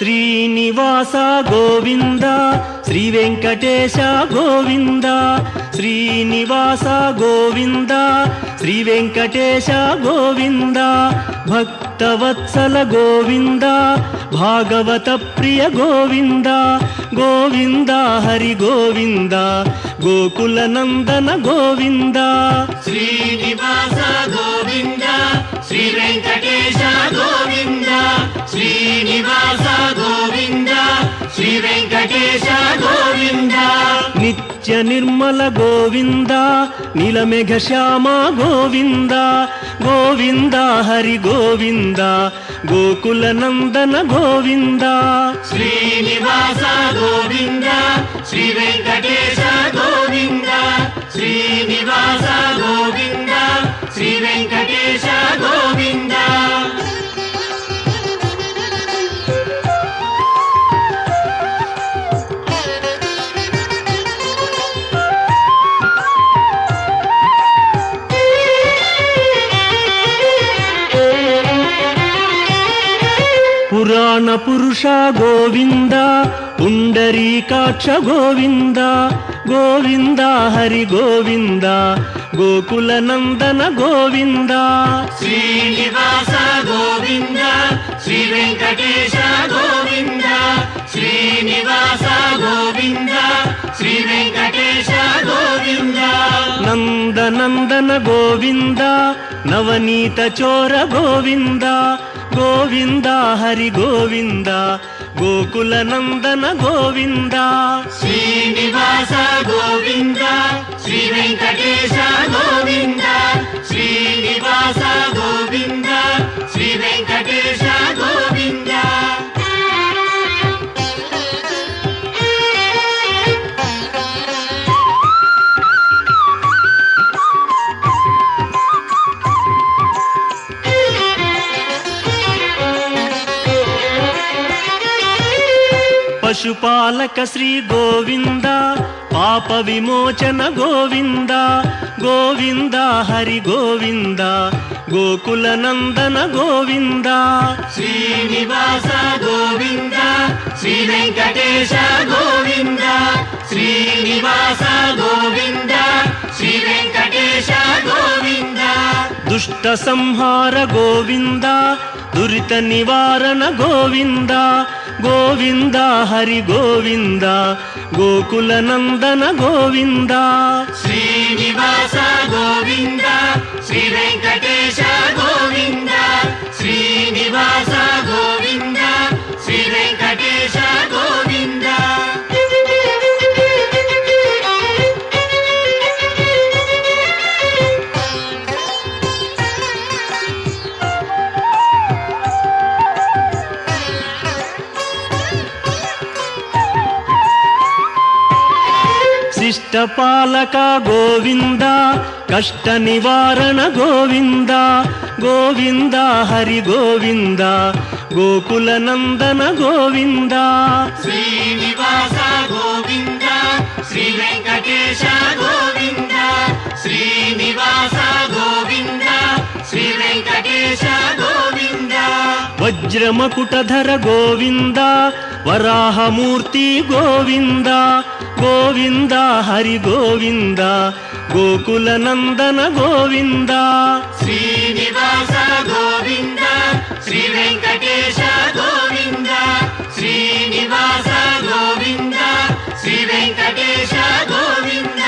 శ్రీనివాస గోవింద శ్రీ వెంకటేశ గోవింద శ్రీనివాస గోవింద శ్రీ వెంకటేశ గోవింద భక్తవత్సల గోవింద భాగవత ప్రియ గోవింద గోవింద హరి గోవింద గోకుల నందన గోవింద శ్రీనివాస గోవింద శ్రీ వెంకటేశ గోవింద శ్రీనివాస గోవింద శ్రీ వెంకటేశ గోవింద నిత్య నిర్మల గోవింద నీలమేఘ శ్యామ గోవింద గోవింద హరి గోవింద గోకుల నందన గోవింద శ్రీనివాస గోవింద శ్రీ వెంకటేశ గోవింద శ్రీనివాస గోవింద శ్రీ వెంకటేశ గోవింద పురాణ పురుష గోవింద పుండరీకాక్ష గోవింద గోవింద హరి గోవింద గోకుల నందన గోవింద శ్రీనివాస గోవింద శ్రీ వెంకటేశ గోవింద శ్రీనివాస గోవింద శ్రీ వెంకటేశ గోవింద నందనందన గోవింద నవనీత చోర గోవింద గోవింద హరి గోవింద గోకుల నందన గోవింద శ్రీనివాస గోవింద శ్రీ వెంకటేశ గోవింద శ్రీనివాస గోవింద శ్రీ వెంకటేశ గోవింద పశుపాలక శ్రీ గోవింద పాప విమోచన గోవింద గోవింద హరి గోవింద గోకుల నందన గోవింద శ్రీనివాస గోవింద శ్రీ వెంకటేశ గోవింద శ్రీనివాస గోవింద శ్రీ వెంకటేశ గోవింద దుష్ట సంహార గోవింద దురిత నివారణ గోవింద గోవింద హరి గోవింద గోకుల నందన గోవింద శ్రీనివాస గోవింద శ్రీ వెంకటేశ గోవింద శ్రీనివాస గోవింద శ్రీ వెంకటేశ గోవింద శిష్టపాలక గోవింద కష్ట నివారణ గోవింద గోవింద హరి గోవింద గోకుల నందన గోవింద శ్రీనివాస గోవింద శ్రీ వెంకటేశ గోవింద శ్రీనివాస గోవింద శ్రీ వెంకటేశ గోవింద వజ్రమకుటధర గోవింద వరాహమూర్తి గోవింద గోవింద హరి గోవింద గోకుల నందన గోవింద శ్రీనివాస గోవింద శ్రీ వెంకటేశ గోవింద శ్రీనివాస గోవింద శ్రీ వెంకటేశ గోవింద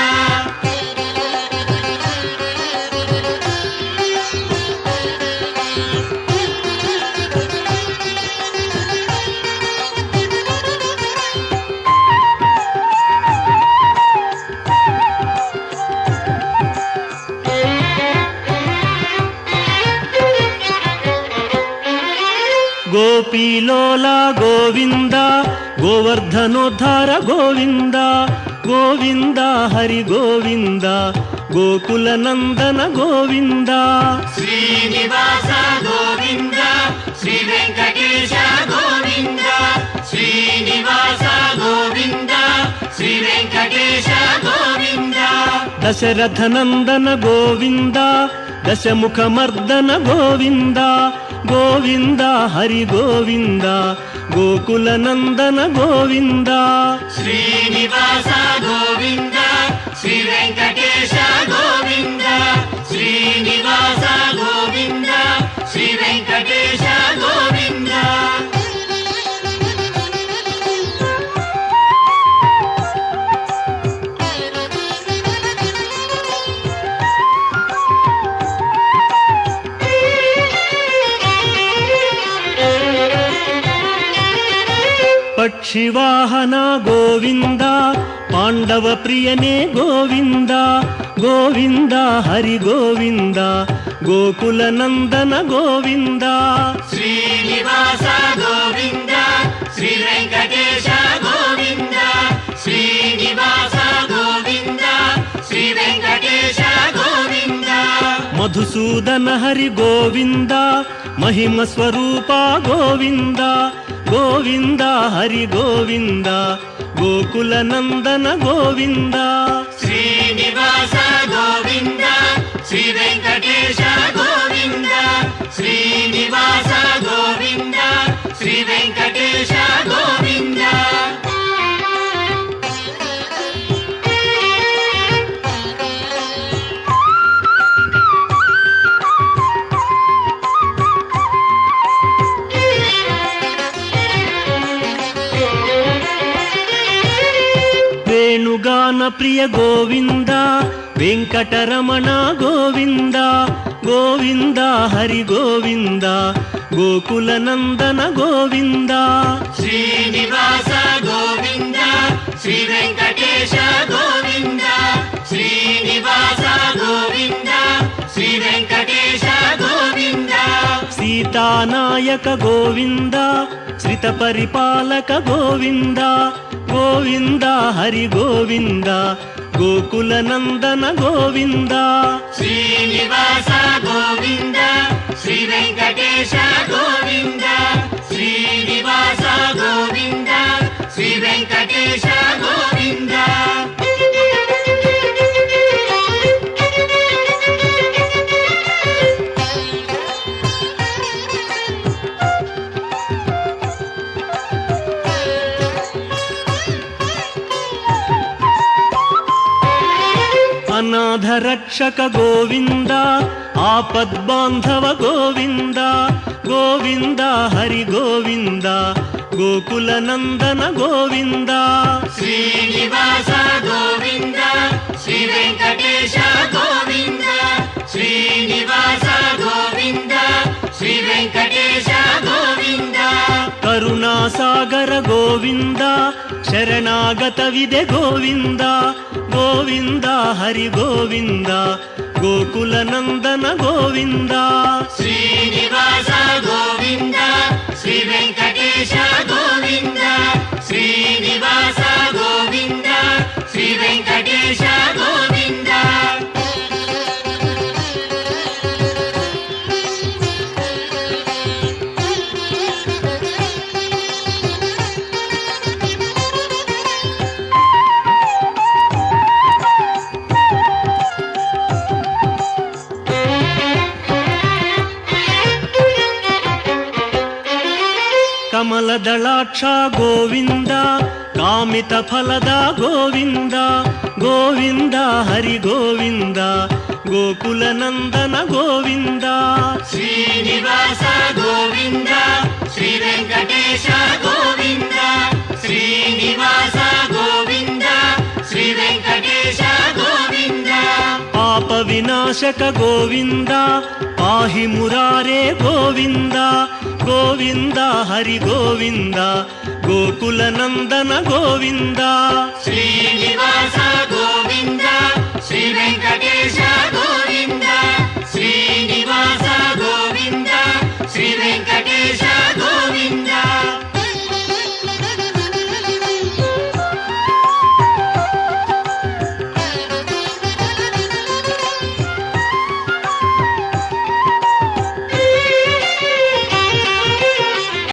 గోపీలోల గోవింద గోవర్ధనోద్ధార గోవింద గోవింద హరి గోవింద గోకుల నందన గోవింద శ్రీనివాస గోవింద శ్రీ వెంకటేశ గోవింద శ్రీనివాస గోవింద శ్రీ వెంకటేశ గోవింద దశరథ నందన గోవింద దశముఖ మర్దన గోవింద ಗೋವಿಂದ ಹರಿ ಗೋವಿಂದ ಗೋಕುಲ ನಂದನ ಗೋವಿಂದ ಶ್ರೀನಿವಾಸ ಗೋವಿಂದ ಶ್ರೀ ವೆಂಕಟೇಶ ಗೋವಿಂದ ಶ್ರೀನಿವಾಸ ಗೋವಿಂದ ಶ್ರೀ ವೆಂಕಟೇಶ ಗೋವಿಂದ ಪಕ್ಷಿವಾಹನ ಗೋವಿಂದ ಪಾಂಡವ ಪ್ರಿಯನೇ ಗೋವಿಂದ ಗೋವಿಂದ ಹರಿ ಗೋವಿಂದ ಗೋಕುಲ ನಂದನ ಗೋವಿಂದ ಶ್ರೀನಿವಾಸ ಗೋವಿಂದ ಶ್ರೀ ವೆಂಕಟೇಶ ಗೋವಿಂದ ಶ್ರೀನಿವಾಸ ಗೋವಿಂದ ಶ್ರೀ ವೆಂಕಟೇಶ ಗೋವಿಂದ ಮಧುಸೂದನ ಹರಿ ಗೋವಿಂದ ಮಹಿಮ ಸ್ವರೂಪ ಗೋವಿಂದ ಗೋವಿಂದ ಹರಿ ಗೋವಿಂದ ಗೋಕುಲ ನಂದನ ಗೋವಿಂದ ಶ್ರೀನಿವಾಸ ಗೋವಿಂದ ಶ್ರೀ ವೆಂಕಟೇಶ ಗೋವಿಂದ ಶ್ರೀನಿವಾಸ ಗೋವಿಂದ ಶ್ರೀ ವೆಂಕಟೇಶ ಗೋವಿಂದ ವೇಣುಗಾನ ಪ್ರಿಯ ಗೋವಿಂದ ವೆಂಕಟರಮಣ ಗೋವಿಂದ ಗೋವಿಂದ ಹರಿ ಗೋವಿಂದ ಗೋಕುಲ ನಂದನ ಗೋವಿಂದ ಶ್ರೀನಿವಾಸ ಗೋವಿಂದ ಶ್ರೀ ವೆಂಕಟೇಶ ಗೋವಿಂದ ಶ್ರೀನಿವಾಸ ಗೋವಿಂದ ಶ್ರೀ ವೆಂಕಟೇಶ ಗೋವಿಂದ ಸೀತಾನಾಯಕ ಗೋವಿಂದ ಶ್ರಿತ ಪರಿಪಾಲಕ ಗೋವಿಂದ ಗೋವಿಂದ ಹರಿ ಗೋವಿಂದ ಗೋಕುಲ ನಂದನ ಗೋವಿಂದ ಶ್ರೀನಿವಾಸ ಗೋವಿಂದ ಶ್ರೀ ವೆಂಕಟೇಶ ಗೋವಿಂದ ಶ್ರೀನಿವಾಸ ಗೋವಿಂದ ಶ್ರೀ ವೆಂಕಟೇಶ ಗೋವಿಂದ ಅನಾಥ ರಕ್ಷಕ ಗೋವಿಂದ ಆಪದ್ಬಾಂಧವ ಗೋವಿಂದ ಗೋವಿಂದ ಹರಿ ಗೋವಿಂದ ಗೋಕುಲ ನಂದನ ಗೋವಿಂದ ಶ್ರೀನಿವಾಸ ಗೋವಿಂದ ಶ್ರೀ ವೆಂಕಟೇಶ ಗೋವಿಂದ ಶ್ರೀನಿವಾಸ ಗೋವಿಂದ ಶ್ರೀ ವೆಂಕಟೇಶ ಗೋವಿಂದ ಕರುಣಾಸಾಗರ ಗೋವಿಂದ ಶರಣಾಗತವಿದೆ ಗೋವಿಂದ ಗೋವಿಂದ ಹರಿ ಗೋವಿಂದ ಗೋಕುಲ ನಂದನ ಗೋವಿಂದ ಶ್ರೀನಿವಾಸ ಗೋವಿಂದ ಶ್ರೀ ವೆಂಕಟೇಶ ಗೋವಿಂದ ಶ್ರೀನಿವಾಸ ಗೋವಿಂದ ಶ್ರೀ ವೆಂಕಟೇಶ ಗೋವಿಂದ ಕಮಲದಳಾಕ್ಷ ಗೋವಿಂದ ಕಾಮಿತ ಫಲದ ಗೋವಿಂದ ಗೋವಿಂದ ಹರಿ ಗೋವಿಂದ ಗೋಕುಲ ನಂದನ ಗೋವಿಂದ ಶ್ರೀನಿವಾಸ ಗೋವಿಂದ ಶ್ರೀ ವೆಂಕಟೇಶ ಗೋವಿಂದ ಶ್ರೀನಿವಾಸ ಗೋವಿಂದ ಶ್ರೀ ವೆಂಕಟೇಶ ಗೋವಿಂದ ಪಾಪ ವಿನಾಶಕ ಗೋವಿಂದ ಪಾಹಿ ಮುರಾರೇ ಗೋವಿಂದ ಗೋವಿಂದ ಹರಿ ಗೋವಿಂದ ಗೋಕುಲ ನಂದನ ಗೋವಿಂದ